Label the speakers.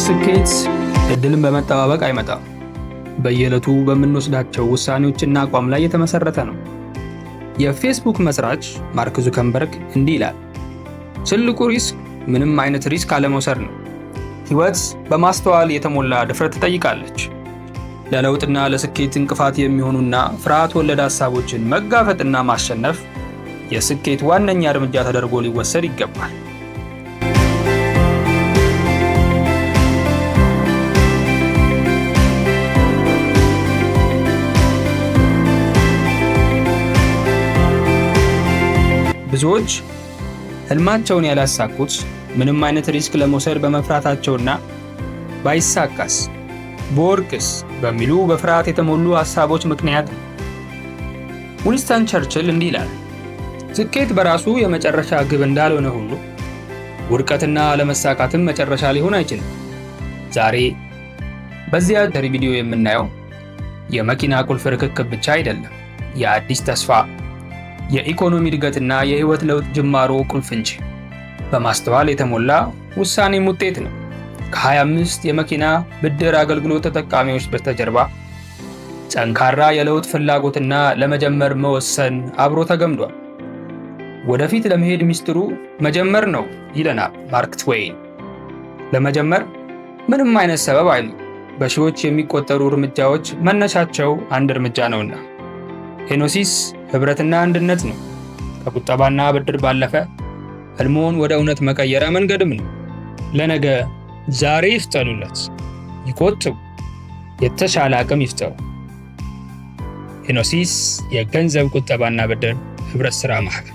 Speaker 1: ስኬት እድልን በመጠባበቅ አይመጣም። በየዕለቱ በምንወስዳቸው ውሳኔዎችና አቋም ላይ የተመሰረተ ነው። የፌስቡክ መስራች ማርክ ዙከርበርግ እንዲህ ይላል፣ ትልቁ ሪስክ ምንም አይነት ሪስክ አለመውሰድ ነው። ሕይወት በማስተዋል የተሞላ ድፍረት ትጠይቃለች። ለለውጥና ለስኬት እንቅፋት የሚሆኑና ፍርሃት ወለድ ሐሳቦችን መጋፈጥና ማሸነፍ የስኬት ዋነኛ እርምጃ ተደርጎ ሊወሰድ ይገባል። ብዙዎች ህልማቸውን ያላሳኩት ምንም አይነት ሪስክ ለመውሰድ በመፍራታቸውና ባይሳካስ በወርቅስ በሚሉ በፍርሃት የተሞሉ ሐሳቦች ምክንያት ነው። ዊንስተን ቸርችል እንዲህ ይላል፣ ስኬት በራሱ የመጨረሻ ግብ እንዳልሆነ ሁሉ ውድቀትና አለመሳካትም መጨረሻ ሊሆን አይችልም። ዛሬ በዚያ ቪዲዮ የምናየው የመኪና ቁልፍ ርክክብ ብቻ አይደለም፣ የአዲስ ተስፋ የኢኮኖሚ እድገትና የህይወት ለውጥ ጅማሮ ቁልፍ እንጂ በማስተዋል የተሞላ ውሳኔም ውጤት ነው። ከ25 የመኪና ብድር አገልግሎት ተጠቃሚዎች በስተጀርባ ጠንካራ የለውጥ ፍላጎትና ለመጀመር መወሰን አብሮ ተገምዷል። ወደፊት ለመሄድ ሚስጥሩ መጀመር ነው ይለናል ማርክ ትዌይን። ለመጀመር ምንም አይነት ሰበብ አይኖርም። በሺዎች የሚቆጠሩ እርምጃዎች መነሻቸው አንድ እርምጃ ነውና። ሄኖሲስ ህብረትና አንድነት ነው። ከቁጠባና ብድር ባለፈ ህልሞን ወደ እውነት መቀየሪያ መንገድም ነው። ለነገ ዛሬ ይፍጠኑለት፣ ይቆጥቡ፣ የተሻለ አቅም ይፍጠሩ። ሄኖሲስ የገንዘብ ቁጠባና ብድር ህብረት ሥራ ማህበር